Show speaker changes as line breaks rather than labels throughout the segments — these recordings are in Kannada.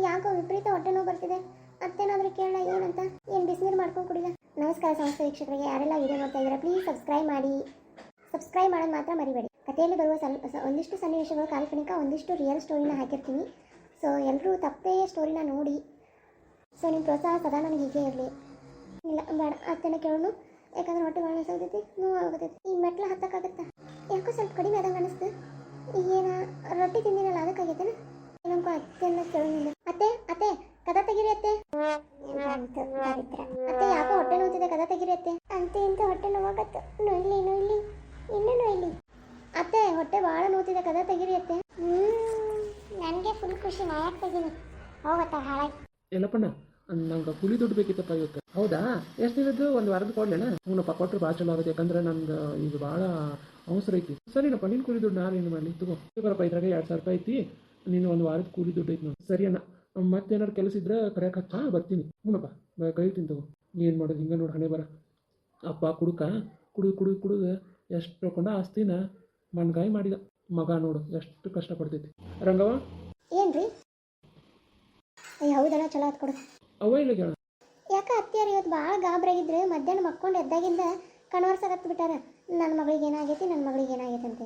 ಯಾಕೋ ವಿಪರೀತ ಹೊಟ್ಟೆ ನೋವು ಬರ್ತಿದೆ. ಅತ್ತೇನಾದರೂ ಕೇಳೋಣ ಏನಂತ. ಏನು ಬಿಸಿನೀರು ಮಾಡ್ಕೊಂಡು ಕುಡಿದ. ನಮಸ್ಕಾರ ಸಂಸ್ಥೆ ವೀಕ್ಷಕರಿಗೆ, ಯಾರೆಲ್ಲ ವಿಡಿಯೋ ನೋಡ್ತಾ ಇದ್ದೀರಾ ಪ್ಲೀಸ್ ಸಬ್ಸ್ಕ್ರೈಬ್ ಮಾಡಿ. ಸಬ್ಸ್ಕ್ರೈಬ್ ಮಾಡೋದು ಮಾತ್ರ ಮರಿಬೇಡಿ. ಕಥೆಯಲ್ಲಿ ಬರುವ ಒಂದಿಷ್ಟು ಸನ್ನಿವೇಶಗಳು ಕಾಲ್ಪನಿಕ, ಒಂದಿಷ್ಟು ರಿಯಲ್ ಸ್ಟೋರಿನ ಹಾಕಿರ್ತೀನಿ. ಸೊ ಎಲ್ಲರೂ ತಪ್ಪೇ ಸ್ಟೋರಿನ ನೋಡಿ. ಸೊ ನಿಮ್ಮ ಪ್ರೋತ್ಸಾಹ ಸದಾ ನನಗೆ ಹೀಗೆ ಇರಲಿ. ಇಲ್ಲ ಬೇಡ, ಅತ್ತೆನ ಕೇಳೋಣ. ಯಾಕಂದ್ರೆ ಹೊಟ್ಟೆ ಭಾಳ ಸೌದೈತಿ, ನೋವು ಆಗೋದೈತಿ. ಈ ಮೆಟ್ಲ ಹತ್ತಕ್ಕಾಗತ್ತಾ? ಯಾಕೋ ಸ್ವಲ್ಪ ಕಡಿಮೆ ಆದಂಗೆ ಅನಿಸ್ತು. ಈಗೇನ ರೊಟ್ಟಿ ತಿಂದಿನಲ್ಲ ಅದಕ್ಕಾಗೈತೇನ? ಏನಂಕೋ ಅತ್ತೆನ ಕೇಳೋಣ. ಅತ್ತೆ ಅತ್ತೆ ಕದ ತೆಗಿರಿ ಅತ್ತೆ. ಅತ್ತೆ ಯಾಕೋ ಹೊಟ್ಟೆ ನೋವ್ತಿದೆ, ಕದ ತೆಗಿರಿ ಅತ್ತೆ. ಅಂತೆ ಇಂತ ಹೊಟ್ಟೆ ನೋವಾಗತ್ತೆ. ನೋಯ್ಲಿ ನೋಯ್ಲಿ, ಇನ್ನೂ ನೋಯ್ಲಿ. ಅತ್ತೆ ಹೊಟ್ಟೆ ಭಾಳ ನೋವ್ತಿದೆ, ಕದ ತೆಗಿರಿ ಅತ್ತೆ. ನನಗೆ ಫುಲ್ ಖುಷಿ, ನಾ ಯಾಕೆ ತೆಗೀನಿ? ಹೋಗತ್ತಾ ಹಾಳಾಗಿ.
ಎಲ್ಲಪ್ಪಣ್ಣ, ನಂಗೆ ಕೂಲಿ ದುಡ್ಡು ಬೇಕಿತ್ತಪ್ಪ ಇವತ್ತು. ಹೌದಾ? ಎಷ್ಟು ದಿನದ್ದು? ಒಂದು ವಾರದ ಕೊಡ್ಲೇನ? ಹ್ಞೂನಪ್ಪ, ಕೊಟ್ಟರೆ ಭಾಳ ಚಲೋ ಆಗುತ್ತೆ. ಯಾಕಂದ್ರೆ ನಂದು ಈಗ ಭಾಳ ಅವಸರ ಐತಿ. ಸರಿನಪ್ಪ, ನಿನ್ನ ಕೂಲಿ ದುಡ್ಡು ನಾನು ಏನು ಮಾಡಲಿ? ತಗೋ ಬರಪ್ಪ, ಇದ್ರಾಗ 2,000 ರೂಪಾಯಿ ಐತಿ. ನೀನು ಒಂದು ವಾರದ ಕೂಲಿ ದುಡ್ಡು ಐತಿ ನೋಡಿ. ಸರಿ ಅಣ್ಣ, ಮತ್ತೇನಾರು ಕೆಲಸ ಇದ್ರೆ ಕರೆಯಕ್ಕೆ ಹಚ್ಚ, ಬರ್ತೀನಿ. ಹ್ಞೂನಪ್ಪ, ಕರಿತೀನಿ ತಗೋ. ಏನು ಮಾಡೋದು ಹಿಂಗೆ ನೋಡಿ ಹಣೆ ಬರ. ಅಪ್ಪ ಕುಡುಕ ಕುಡಿದು ಎಷ್ಟು ತಗೊಂಡ ಆಸ್ತಿನ ಮಣ್ಗಾಯಿ ಮಾಡಿದ. ಮಗ ನೋಡು ಎಷ್ಟು ಕಷ್ಟಪಡ್ತೈತಿ. ರಂಗವ
ಏನ್ರಿ? ಹೌದಣ್ಣ, ಚಲೋ ಆತ್ ಕೊಡು.
ಅವ್ವ ಇಲ್ಲ ಕೇಳ.
ಯಾಕೆ ಅತ್ತಿಯಾರು ಇವತ್ತು ಭಾಳ ಗಾಬರಾಗಿದ್ರೆ? ಮಧ್ಯಾಹ್ನ ಮಕ್ಕೊಂಡು ಎದ್ದಾಗಿಂದ ಕಣವರ್ಸಾಗತ್ತು ಬಿಟ್ಟಾರ. ನನ್ನ ಮಗಳಿಗೆ ಏನಾಗೈತಿ, ನನ್ನ ಮಗಳಿಗೆ ಏನಾಗೈತೆ ಅಂತೆ.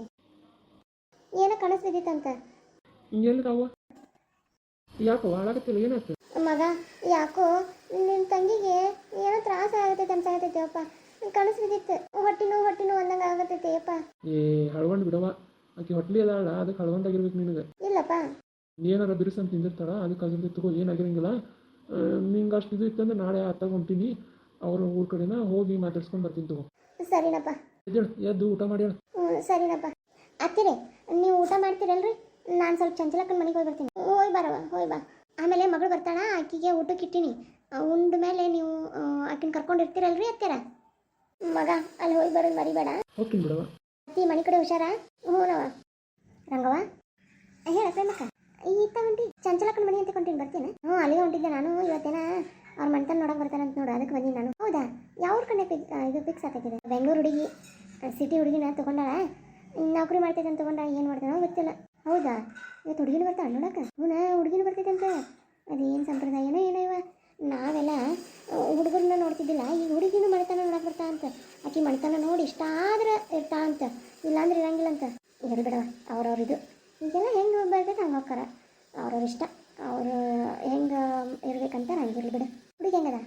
ಏನೋ ಕನಸು ಬಿದ್ದಿತ್ತಂತ.
ಎಲ್ಲಿದವ್ವ? ಯಾಕೋ ಹಾಳಾಗತ್ತಿಲ್ಲ, ಏನಾಯ್ತು?
ಮಗ ಯಾಕೋ ನಿಮ್ಮ ತಂಗಿಗೆ ಏನೋ ತ್ರಾಸ ಆಗತೈತೆ ಅನ್ಸಾಗತೈತೆ ಅಪ್ಪ. ಕನಸು ಬಿದ್ದಿತ್ತು. ಹೊಟ್ಟಿನೂ ಅಂದಂಗೆ ಆಗತೈತೆ ಅಪ್ಪ.
ಏ ಹಳ್ವಂಡ್ ಬಿಡವ, ಆಕೆ ಹೊಟ್ಲಿ ಅದಾಳ, ಅದಕ್ಕೆ ಹಳ್ವಂಡಾಗಿರ್ಬೇಕು ನಿನಗೆ.
ಇಲ್ಲಪ್ಪ,
ಏನಾರ ಬಿರುಸಂತ ತಿಂದಿರ್ತಾಳ, ಅದಕ್ಕಾಗಿರ್ತೈತೆ. ತಗೋ, ಏನಾಗಿರಂಗಿಲ್ಲ. ನಿಂಗೆ ಅಷ್ಟು ಇದು ಇತ್ತಂದ್ರೆ ನಾಳೆ ಅತ್ತಾಗ ಹೊಂಟೀನಿ. ಅವ್ರ ಊರ ಕಡೆನ ಹೋಗಿ ಮಾತಾಡ್ಸ್ಕೊಂಡು ಬರ್ತೀನಿ. ತಗೋ.
ಸರಿನಪ್ಪ.
ಎದ್ದು ಊಟ ಮಾಡಿ ಹೇಳು.
ಸರಿನಪ್ಪ. ಅತ್ತಿರೇ, ನೀವು ಊಟ ಮಾಡ್ತೀರಲ್ರಿ? ನಾನು ಸ್ವಲ್ಪ ಚಂಚಲಕ್ಕನ ಮನೆಗೆ ಹೋಗಿ ಬರ್ತೀನಿ. ಹೋಗಿ ಬರವ, ಹೋಗಿ ಬಾ. ಆಮೇಲೆ ಮಗಳು ಬರ್ತಾಳ, ಆಕಿಗೆ ಊಟಕ್ಕೆ ಇಟ್ಟಿನಿ. ಉಂಡ ಮೇಲೆ ನೀವು ಆಕಿನ ಕರ್ಕೊಂಡಿರ್ತೀರಲ್ರಿ ಅತ್ತೆರ? ಮಗ ಅಲ್ಲಿ ಹೋಗಿ ಬರೋದು ಮರಿಬೇಡ.
ಹೋಗ್ತೀನಿ ಬಿಡವ.
ಅತ್ತಿ ಮನೆ ಕಡೆ ಹುಷಾರ? ಹ್ಞೂನವ. ರಂಗವ ಹೇಳ ಪ್ರೇಮಕ್ಕ, ಈತ ಹೊಂಟಿ ಚಂಚಲಕ್ಕನ ಮನೆ ಅಂತ ಕೊಂಟೀನಿ, ಬರ್ತೀನಿ. ಅಲ್ಲಿಗೆ ಹೊಂಟಿದ್ದೆ ನಾನು. ಇವತ್ತೇನ ಅವ್ರ ಮಣ್ತನ ನೋಡಕ್ಕೆ ಬರ್ತಾರಂತ ನೋಡು, ಅದಕ್ಕೆ ಬಂದೀನಿ ನಾನು. ಹೌದಾ? ಯಾವ ಕಡೆ ಇದು ಫಿಕ್ಸ್ ಆಗ್ತೈತಿದೆ? ಬೆಂಗಳೂರು ಹುಡುಗಿ, ಸಿಟಿ ಹುಡುಗಿನ ತೊಗೊಂಡಾಳ. ನೌಕರಿ ಮಾಡ್ತೈತೆ ಅಂತ ತೊಗೊಂಡಾಳ. ಏನು ಮಾಡ್ತಾನೋ ಗೊತ್ತಿಲ್ಲ. ಹೌದಾ? ಇವತ್ತು ಹುಡುಗಿನ ಬರ್ತಾಳ ನೋಡಕ್ಕೆ? ಹುಡುಗಿನ ಬರ್ತೈತೆ ಅಂತ. ಅದೇನು ಸಂಪ್ರದಾಯನೋ ಏನೋ ಇವ. ನಾವೆಲ್ಲ ಹುಡುಗರನ್ನ ನೋಡ್ತಿದ್ದಿಲ್ಲ, ಈಗ ಹುಡುಗಿನೂ ಮಣ್ತನ ನೋಡಕ್ಕೆ ಬರ್ತಾ ಅಂತ. ಆಕಿ ಮಣ್ತನ ನೋಡಿ ಇಷ್ಟ ಆದ್ರೆ ಇರ್ತಾ ಅಂತ, ಇಲ್ಲಾಂದ್ರೆ ಇರಂಗಿಲ್ಲ ಅಂತ. ಇರಲಿ ಬಿಡವ, ಅವ್ರವ್ರಿದು ಈಗೆಲ್ಲ ಹೆಂಗೆ ಬರ್ತೈತೆ ಹಂಗೆ ಹೋಗ್ತಾರ. ಅವ್ರವ್ರ ಇಷ್ಟ, ಅವರು ಹೆಂಗೆ ಇರ್ಬೇಕಂತ ಹಂಗಿರ್ಲಿ ಬಿಡು. ಹುಡುಗಿ ಹೆಂಗದ?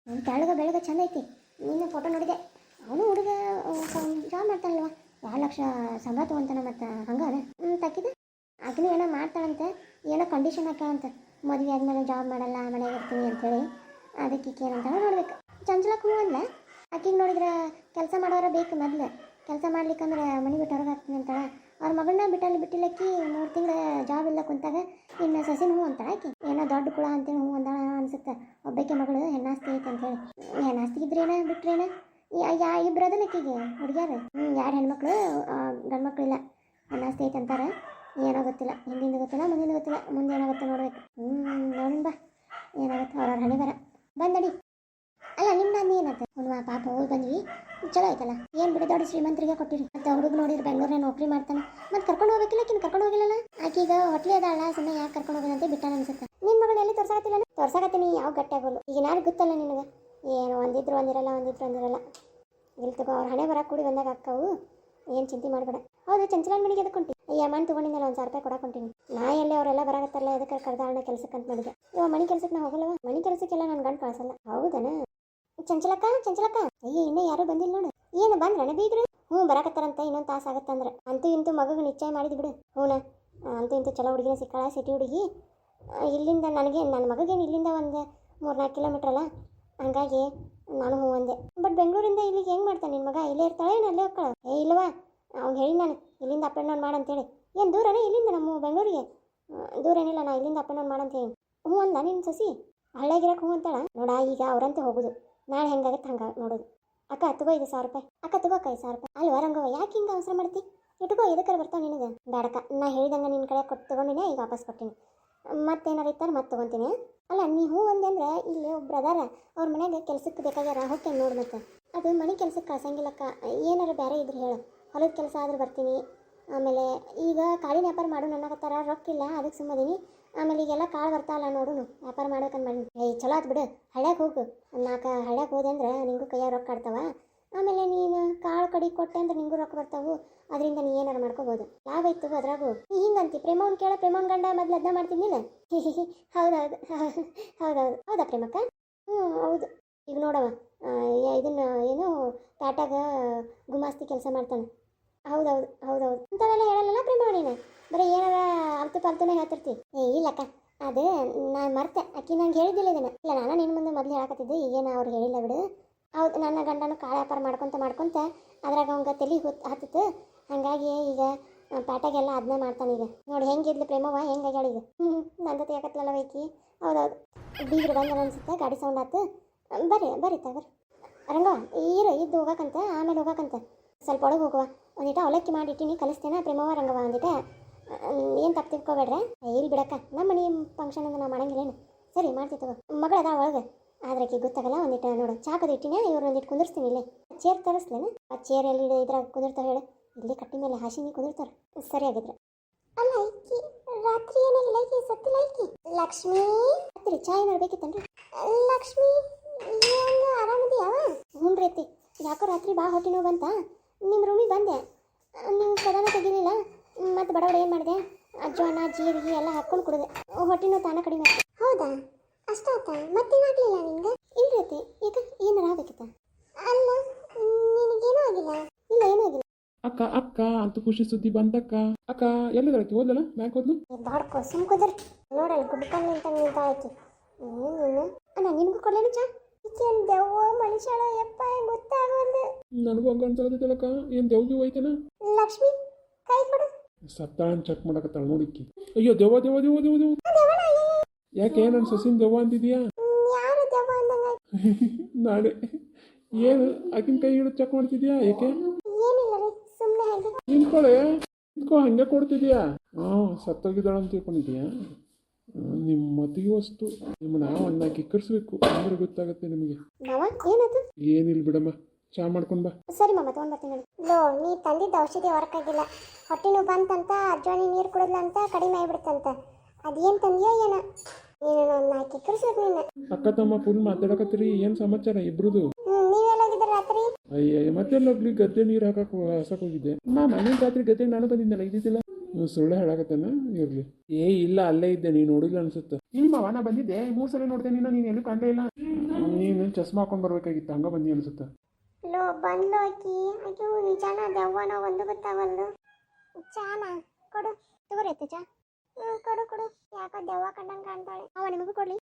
ಅವ್ನು ತೆಳಗ ಬೆಳಗ ಚಂದ ಐತಿ. ನೀನು ಫೋಟೋ ನೋಡಿದೆ. ಅವನು ಹುಡುಗ ಜಾಬ್ ಮಾಡ್ತಾನಲ್ವ, 2 ಲಕ್ಷ ಸಂಬಳ ತೊಗೊಂತಾನ. ಮತ್ತು ಹಂಗಾನೆ ತಕ್ಕಿದ ಆಕಿನೂ ಏನೋ ಮಾಡ್ತಾಳಂತೆ. ಏನೋ ಕಂಡೀಷನ್ ಹಾಕ್ಯಾಳಂತ, ಮದುವೆ ಆದಮೇಲೆ ಜಾಬ್ ಮಾಡಲ್ಲ, ಮನೆಗೆ ಇರ್ತೀನಿ ಅಂಥೇಳಿ. ಅದಕ್ಕೆ ಈಕೆ ಏನಂತಾಳ ನೋಡ್ಬೇಕು. ಚಂಚಲಕ್ಕೆ ಹೂ ಅಂದ್ಲ. ಆಕಿಗೆ ನೋಡಿದ್ರೆ ಕೆಲಸ ಮಾಡೋರ ಬೇಕು. ಮೊದಲು ಕೆಲಸ ಮಾಡ್ಲಿಕ್ಕಂದ್ರೆ ಮನೆ ಬಿಟ್ಟು ಹೊರಗೆ ಹಾಕ್ತೀನಿ ಅಂತಾಳ. ಅವ್ರ ಮಗಳನ್ನ ಬಿಟ್ಟಿಲ್ಲಕ್ಕಿ 3 ತಿಂಗಳ ಜಾಬ್ ಇಲ್ಲ ಕುಂತಾಗ ಇನ್ನು ಸಸಿನ ಹೂ ಅಂತಾಳ. ಆಕಿ ಏನೋ ದೊಡ್ಡ ಕುಳ ಅಂತೇಳಿ ಹೂ ಅಂದಾಳ ಅನ್ಸುತ್ತೆ. ಒಬ್ಬಕ್ಕೆ ಮಗಳು ಹೆಣ್ಣಾಸ್ತಿ ಐತೆ ಅಂತೇಳಿ. ಹೆಣ್ಣಾಸ್ತಿ ಇದ್ರೇನ ಬಿಟ್ರೇನ? ಇಬ್ಬರು ಅದಲ್ಲ ಆಕಿಗೆ ಹುಡುಗ್ಯಾರ. 2 ಹೆಣ್ಮಕ್ಳು, ಗಂಡು ಮಕ್ಳು ಇಲ್ಲ. ಹೆಣ್ಣಾಸ್ತಿ ಐತೆ ಅಂತಾರೆ. ಏನೋ ಗೊತ್ತಿಲ್ಲ, ಹಿಂದಿಂದ ಗೊತ್ತಿಲ್ಲ, ಮುಂದಿಂದ ಗೊತ್ತಿಲ್ಲ. ಮುಂದೆ ಏನಾಗುತ್ತೆ ನೋಡ್ಬೇಕು. ನೋಡಿನ ಬಾ ಏನಾಗುತ್ತೆ. ಅವ್ರವ್ರ ಹಣೆ ಬರ ಬಂದಡಿ. ಅಲ್ಲ ನಿಮ್ಮ ನಾನು ಏನಂತ ಒಂದು ಪಾಪ ಹೋಗಿ ಬಂದ್ವಿ, ಚಲೋ ಆಯ್ತಲ್ಲ. ಏನು ಬಿಡಿ, ದೊಡ್ಡ ಶ್ರೀಮಂತರಿಗೆ ಕೊಟ್ಟಿರಿ. ಮತ್ತು ಹುಡುಗ ನೋಡಿದ್ರೆ ಬೆಂಗಳೂರೇ ನೌಕರಿ ಮಾಡ್ತಾನೆ. ಮತ್ತು ಕರ್ಕೊಂಡು ಹೋಗ್ಬೇಕಿಲ್ಲ, ಆಕಿನ ಕರ್ಕೊಂಡು ಹೋಗಿಲ್ಲಲ್ಲ. ಆಕೀಗ ಹೊಟ್ಲಿ ಅದಾಳ, ಸುಮ್ಮನೆ ಯಾಕೆ ಕರ್ಕೊಂಡು ಹೋಗೋದಂತೆ ಬಿಟ್ಟಾನ ಅನ್ಸುತ್ತೆ. ನಿನ್ನ ಮಗಳು ಎಲ್ಲಿ ತೋರ್ಸಾಕತ್ತಿಲ್ಲ? ತೋರ್ಸಾಕತ್ತೀನಿ, ಯಾವ ಗಟ್ಟಿ ಆಗೋಲ್ಲ. ಈಗ ಯಾರು ಗೊತ್ತಲ್ಲ ನಿನಗೆ, ಏನು ಒಂದಿದ್ರು ಒಂದಿರಲ್ಲ, ಇಲ್ಲಿ ತಗೋ. ಅವ್ರ ಹಣೆ ಬರ ಕೂಡಿ ಬಂದಾಗ ಅಕ್ಕವು, ಏನು ಚಿಂತೆ ಮಾಡಬೇಡ. ಹೌದು, ಚಂಚಲನ ಮನೆಗೆ ಎದಕ್ಕೆ ಹೊಂಟಿ? ಅಮ್ಮನ ತೊಗೊಂಡಿದ್ದಲ್ಲ, 1,000 ರೂಪಾಯಿ ಕೊಡಕೊಂಟೀನಿ. ನಾ ಎಲ್ಲಿ ಅವರೆಲ್ಲ ಬರಾಕತ್ತಲ್ಲ, ಎದಕ್ಕೆ ಕರ್ದಾಳನ ಕೆಲಸಕ್ಕೆ ಅಂತ ಮಾಡಿದೆ. ಇವಾಗ ಮನೆ ಕೆಲಸಕ್ಕೆ ನಾ ಹೋಗಲ್ಲವ. ಮನೆ ಕೆಲಸಕ್ಕೆಲ್ಲ ನನ್ನ ಗಂಡು ಕಳಿಸಲ್ಲ. ಹೌದನ? ಚಂಚಲಕ್ಕ ಅಯ್ಯ, ಇನ್ನೂ ಯಾರೂ ಬಂದಿಲ್ಲ ನೋಡು. ಏನು ಬಂದ್ರಣ ಬೀಗ್ರು? ಬರಾಕತ್ತಾರಂತ. ಇನ್ನೊಂದು ತಾಸು ಆಗತ್ತಂದ್ರೆ. ಅಂತೂ ಇಂತೂ ಮಗಗೆ ನಿಶ್ಚಯ ಮಾಡಿದ್ ಬಿಡು. ಅಂತೂ ಇಂತೂ ಚಲೋ ಹುಡುಗಿನ ಸಿಕ್ಕಾಳ, ಸಿಟಿ ಹುಡುಗಿ. ಇಲ್ಲಿಂದ ನನ್ನ ಮಗಗೇನು ಇಲ್ಲಿಂದ ಒಂದು 3-4 ಕಿಲೋಮೀಟ್ರ್ ಅಲ್ಲ. ಹಂಗಾಗಿ ನಾನು ಅಂದೆ. ಬಟ್ ಬೆಂಗಳೂರಿಂದ ಇಲ್ಲಿಗೆ ಹೆಂಗೆ ಮಾಡ್ತಾನೆ ನಿನ್ನ ಮಗ? ಇಲ್ಲೇ ಇರ್ತಾಳೆ, ಏನು ಅಲ್ಲೇ ಹೋಗ್ತಾಳೆ? ಇಲ್ವಾ, ಅವ್ನು ಹೇಳಿ ನಾನು ಇಲ್ಲಿಂದ ಅಪ್ ಆ್ಯಂಡ್ ಡೌನ್ ಮಾಡಂತೇಳಿ. ಏನು ದೂರನೇ ಇಲ್ಲಿಂದ ನಮ್ಮ ಬೆಂಗಳೂರಿಗೆ? ದೂರ ಏನಿಲ್ಲ, ನಾ ಇಲ್ಲಿಂದ ಅಪ್ ಆ್ಯಂಡ್ ಡೌನ್ ಮಾಡಂತೇಳಿ. ಅಂದ ನಿನ್ನ ಸೊಸಿ ಹಳ್ಳಿಯಾಗಿರಕ್ಕೆ ಅಂತಾಳ ನೋಡ. ಈಗ ಅವ್ರಂತೆ ಹೋಗೋದು, ನಾಳೆ ಹೆಂಗಾಗತ್ತೆ ಹಂಗೆ ನೋಡೋದು. ಅಕ್ಕ ತಗೋ 5,000 ರೂಪಾಯಿ. ಅಕ್ಕ ತಗೋ ಅಕ್ಕ 5,000 ರೂಪಾಯಿ. ಅಲ್ವ ರಂಗವ್ವ, ಯಾಕೆ ಹಿಂಗೆ ಅವಸರ ಮಾಡ್ತಿ? ಇಟ್ಕೋ, ಎದಕ್ಕಾರ ಬರ್ತಾವೆ ನಿನಗೆ? ಬೇಡಕ್ಕ, ನಾ ಹೇಳಿದಂಗೆ ನಿನ್ನ ಕಡೆ ಕೊಟ್ಟು ತೊಗೊಂಡಿನಿ, ಈಗ ವಾಪಸ್ ಕೊಡ್ತೀನಿ. ಮತ್ತೇನಾರು ಇರ್ತಾರೆ ಮತ್ತೆ ತೊಗೊತೀನಿ. ಅಲ್ಲ ನೀವು ಅಂದೆ ಅಂದ್ರೆ ಇಲ್ಲಿ ಒಬ್ರು ಅದಾರ, ಅವ್ರ ಮನೆಯಾಗ ಕೆಲ್ಸಕ್ಕೆ ಬೇಕಾಗ್ಯಾರ, ಹೋಗ್ತೇನೆ ನೋಡಿ. ಮತ್ತೆ ಅದು ಮನೆ ಕೆಲ್ಸಕ್ಕೆ ಕಳ್ಸಂಗಿಲ್ಲಕ್ಕ. ಏನಾರು ಬೇರೆ ಇದ್ರೆ ಹೇಳು, ಹೊಲದ ಕೆಲಸ ಆದ್ರೆ ಬರ್ತೀನಿ. ಆಮೇಲೆ ಈಗ ಕಾಳಿನ ವ್ಯಾಪಾರ ಮಾಡು ಅನ್ನಕತ್ತಾರ, ರೊಕ್ಕಿಲ್ಲ, ಅದಕ್ಕೆ ಸುಮ್ಮದೀನಿ. ಆಮೇಲೆ ಈಗೆಲ್ಲ ಕಾಳು ಬರ್ತಾವಲ್ಲ ನೋಡುನು ವ್ಯಾಪಾರ ಮಾಡ್ಬೇಕಂದ್ ಮಾಡಿ ಏಯ್ ಚಲೋ ಆತು ಬಿಡು. ಹಳ್ಳ್ಯಾಗ ಹೋಗು, ನಾಲ್ಕು ಹಳ್ಳ್ಯಾಗ ಹೋದೆ ಅಂದ್ರೆ ನಿಂಗೂ ಕೈಯಾಗ ರೊಕ್ಕ ಆಡ್ತಾವ. ಆಮೇಲೆ ನೀನು ಕಾಳು ಕಡಿ ಕೊಟ್ಟೆ ಅಂದ್ರೆ ನಿಂಗೂ ರೊಕ್ಕ ಬರ್ತಾವು. ಅದರಿಂದ ನೀ ಏನಾರು ಮಾಡ್ಕೋಬೋದು, ಲಾಭ ಐತು ಅದ್ರಾಗು. ನೀ ಹಿಂಗಂತಿ ಪ್ರೇಮವ್ನ ಕೇಳ, ಪ್ರೇಮವ್ನ ಗಂಡ ಮೊದ್ಲು ಅದನ್ನ ಮಾಡ್ತಿದ್ನಿಲ್ಲ. ಹೌದೌದು ಹೌದೌದು. ಹೌದಾ ಪ್ರೇಮಕ್ಕ? ಹ್ಞೂ ಹೌದು. ಈಗ ನೋಡವ ಇದನ್ನ ಏನು ಪ್ಯಾಟಾಗ ಗುಮಾಸ್ತಿ ಕೆಲಸ ಮಾಡ್ತಾನೆ. ಹೌದೌದು ಹೌದೌದು. ಇಂಥವೆಲ್ಲ ಹೇಳಲ್ಲ ಪ್ರೇಮವ್ವ ನೀನು, ಬರೀ ಏನಾರ ಅಲ್ತು ಪಾಲ್ತುನೇ ಹೇಳ್ತಿರ್ತಿ. ಇಲ್ಲಕ್ಕ, ಅದು ನಾನು ಮರ್ತೆ, ಅಕ್ಕಿ ನಂಗೆ ಹೇಳಿದ್ದಿಲ್ಲ ಇದನ್ನು. ಇಲ್ಲ ನಾನು ನಿನ್ನ ಮುಂದೆ ಮೊದಲು ಹೇಳಕತ್ತಿದ್ದೆ, ಈಗೇನು ಅವ್ರು ಹೇಳಿಲ್ಲ ಬಿಡು. ಹೌದು, ನನ್ನ ಗಂಡನು ಕಾಳು ವ್ಯಾಪಾರ ಮಾಡ್ಕೊಂತ ಅದ್ರಾಗ ಅವಂಗೆ ತಲೆ ಹತ್ತಿತ್ತು. ಹಾಗಾಗಿ ಈಗ ಪ್ಯಾಟಾಗೆಲ್ಲ ಅದನ್ನ ಮಾಡ್ತಾನೆ. ಈಗ ನೋಡಿ ಹೆಂಗಿದ್ಲು ಪ್ರೇಮವ್ವ, ಹೆಂಗಾಗ್ಯಾಳ ಈಗ. ನಂದು ತೆಗಕತ್ಲಲ್ಲ ವೈಕಿ. ಹೌದೌದು. ಬೀಗ್ರು ಬಂದ ಅನ್ಸುತ್ತೆ, ಗಾಡಿ ಸೌಂಡ್ ಆಯ್ತು. ಬರ್ರಿ ತಗರ್ ರಂಗವ, ಇದ್ದು ಹೋಗಕ್ಕಂತ, ಆಮೇಲೆ ಹೋಗಕ್ಕಂತ. ಸ್ವಲ್ಪ ಒಳಗೆ ಹೋಗುವ, ಒಂದಿಟ ಅವಲಕ್ಕಿ ಮಾಡಿಟ್ಟಿನಿ, ಕಲಿಸ್ತೇನೆ ಪ್ರೇಮವ್ವ ರಂಗವ ಒಂದಿಟ. ಏನು ತಪ್ಪು ತಿಳ್ಕೊಬೇಡ್ರೆ. ಇಲ್ಲಿ ಬಿಡಕ್ಕ, ನಮ್ಮ ಮನೆ ಫಂಕ್ಷನ್ ಅಂದ್ರೆ ನಾವು ಮಾಡಂಗಿಲ್ಲೇನು. ಸರಿ ಮಾಡ್ತೀವಿ ತಗೋ. ಮಗಳದ ಒಳಗೆ ಆದ್ರೆ ಆಕಿ ಗೊತ್ತಾಗಲ್ಲ. ಒಂದಿಟ ನೋಡು ಚಾಕದ ಇಟ್ಟಿನಿ, ಇವ್ರು ಒಂದಿಟ್ಟು ಕುಂದಿರ್ಸ್ತೀನಿ ಇಲ್ಲೇ. ಚೇರ್ ತರಿಸ್ಲೇನು? ಆ ಚೇರ್ ಎಲ್ಲಿ ಇದ್ರಾಗ ಕುದಿರ್ತಾವೆ ಹೇಳು. ಇಲ್ಲಿ ಕಟ್ಟಿ ಮೇಲೆ ಹಾಸಿನಿ ಕುದಿರ್ತಾರೆ. ಸರಿ ಆಗಿದ್ರೆ. ಅಲ್ಲ ಈಕಿ ರಾತ್ರಿ ಏನಾಗಿಲ್ಲ, ಈಕಿ ಸತ್ತಿಲ್ಲ ಈಕಿ. ಲಕ್ಷ್ಮೀ ಹತ್ತಿರಿ, ಚಾ ಏನಾರು ಬೇಕಿತ್ತನ್ರಿ? ಲಕ್ಷ್ಮೀ ಏನು ಆರಾಮದಿಯಾವ? ಹ್ಞೂ ರೀತಿ. ಯಾಕೋ ರಾತ್ರಿ ಭಾಳ ಹೊಟ್ಟೆ ನೋವು ಬಂತ. ನಿಮ್ಮ ರೂಮಿಗೆ ಬಂದೆ, ನೀವು ಕದನ ತೆಗಿಲಿಲ್ಲ. ಮತ್ತು ಬಡ ಏನು ಮಾಡಿದೆ, ಅಜ್ವಾನ ಜೀರಿಗೆ ಎಲ್ಲ ಹಾಕ್ಕೊಂಡು ಕುಡಿದೆ. ಹೊಟ್ಟೆ ನೋವು ತಾನ ಕಡಿಮೆ ಆಯ್ತು. ಹೌದಾ, ಅಷ್ಟಾತ? ಮತ್ತೇನಾಗಲಿಲ್ಲ ನಿಂಗೆ? ಇಲ್ಲ ರೀತಿ. ಈಗ ಏನಾರ ಆಗಬೇಕಿತ್ತ? ಅಲ್ಲ ನಿನಗೇನೂ ಆಗಿಲ್ಲ? ಇಲ್ಲ ಏನೂ ಆಗಿಲ್ಲ.
ಅಕ್ಕ ಅಂತ ಖುಷಿ ಸುದ್ದಿ ಬಂತಕ್ಕ. ಅಕ್ಕ ಎಲ್ಲಿದ್ದಾಳಕ್ಕೆ? ಹೋದಲ್ಲ ಮ್ಯಾಕ್ ಹೋದ್ಲು.
ಬಾಡ್ಕೋ ಸುಮ್ ಕುದರ್. ನೋಡಲ್ಲ ಗುಡ್ಕೊಂಡು ನಿಂತಾಳಕ್ಕೆ. ನೀನು ಅಣ್ಣ ನಿನಗೂ ಕೊಡ್ಲೇನು ಚಾ? ಈಕೇನು ದೆವ್ವ ಮನುಷ್ಯಳ ಯಪ್ಪ ಗೊತ್ತಾಗಲ್ಲ.
ನನಗೂ ಹಂಗ ಅನ್ಸಕತ್ತೈತಲ್ಲಕ್ಕ. ಏನು ದೇವ್ಗಿ ಹೋಯ್ತೇನ?
ಲಕ್ಷ್ಮಿ ಕೈ ಕೊಡು.
ಸತ್ತಾಳ ಚೆಕ್ ಮಾಡಕತ್ತಾಳ ನೋಡಿಕ್ಕಿ. ಅಯ್ಯೋ ದೆವ್ವ ದೆವ್ವ ದೆವ್ವ ದೆವ್ವ ದೆವ್ವ. ಯಾಕೆ ನನ್ನ ಸೊಸಿನ ದೆವ್ವ ಅಂತಿದ್ಯಾ?
ಯಾರು ದೆವ್ವ ಅಂದಂಗ?
ನಾಳೆ ಏನು ಆಕಿನ ಕೈ ಹಿಡಿದು ಚೆಕ್ ಮಾಡ್ತಿದ್ಯಾ? ಯಾಕೆ?
ಏನಿಲ್ಲ ರೀ, ಸುಮ್ಮನೆ ಹಾಗೆ.
ನಿಂತ್ಕೋ ಹಂಗೆ ಕೊಡ್ತಿದ್ಯಾ? ಸತ್ತೋಗಿದ್ದಾಳ ಅಂತ ತಿಳ್ಕೊಂಡಿದ್ಯಾ? ನಿಮ್ಮ ಮತಿಗೆ ವಸ್ತು ನಿಮ್ಮನ್ನ ಒಂದು ಕಿಕ್ಕರ್ಸ್ಬೇಕು, ಅಂದ್ರೆ ಗೊತ್ತಾಗತ್ತೆ ನಿಮಗೆ.
ಮಾವ ಏನದು?
ಏನಿಲ್ಲ ಬಿಡಮ್ಮ, ಚಾ ಮಾಡ್ಕೊಂಡು ಬಾ.
ಸರಿ ಮಾಮ, ತೊಗೊಂಡು ಬರ್ತೀನಿ ನೋಡಿ. ನೀ ತಂದಿದ್ದ ಔಷಧಿ ವರ್ಕ್ ಆಗಿಲ್ಲ. ಹೊಟ್ಟೆ ನೋವು ಬಂತಂತ ಅಜ್ವಾನಿ ನೀರು ಕುಡಿದ್ಲ ಅಂತ ಕಡಿಮೆ ಆಗಿಬಿಡ್ತಂತ. ಅದೇನು ತಂದಿಯೋ ಏನ? ನೀನು ನನ್ನ ಕಿಕ್ಕರ್ಸ್ಬೇಕು ನೀನು.
ಅಕ್ಕ ತಮ್ಮ ಫುಲ್ ಮಾತಾಡಕತ್ತೀರಿ, ಏನು ಸಮಾಚಾರ ಇಬ್ರದು?
ನೀವೆಲ್ಲಾಗಿದ್ದ ರಾತ್ರಿ?
ಅಯ್ಯ ಮತ್ತೆಲ್ಲ ಹೋಗ್ಲಿ, ಗದ್ದೆ ನೀರು ಹಸಕ್ ಹೋಗಿದ್ದೆ. ಮನೇಲಿ ರಾತ್ರಿ ಗದ್ದೆ ನಾನು ಬಂದಿದ್ದೆಲ್ಲ, ಇದ್ದಿದ್ದಿಲ್ಲ. ಸುಳ್ಳು ಹೇಳಾಕತ್ತೇನ? ಇರ್ಲಿ. ಇಲ್ಲ ಅಲ್ಲೇ ಇದ್ದೆ, ನೀನು ನೋಡಿಲ್ಲ ಅನ್ಸುತ್ತೆ. ಇಲ್ಲ ನಾ ಬಂದಿದ್ದೆ 3 ಸಲ ನೋಡ್ದೆ ನೀನು ಎಲ್ಲೂ ಕಾಣಲೇ ಇಲ್ಲ. ನೀನು ಚಸ್ಮಾ ಹಾಕೊಂಡು ಬರ್ಬೇಕಾಗಿತ್ತು, ಹಂಗ ಬಂದಿ ಅನ್ಸುತ್ತೆ.
ಬಂದ್ಲು ಆಕಿ. ನಿಜಾನ ದೆವ್ವನ ಒಂದು ಗೊತ್ತಾಗಲ್ದು. ಚಾನ ಕೊಡು, ತಗೋರೈತೆ ಚಾ. ಕೊಡು ಯಾಕೋ ದೆವ್ವ ಕಂಡಂಗೆ ಕಾಣ್ತಾಳೆ. ನಿಮಗೂ ಕೊಡ್ಲಿ?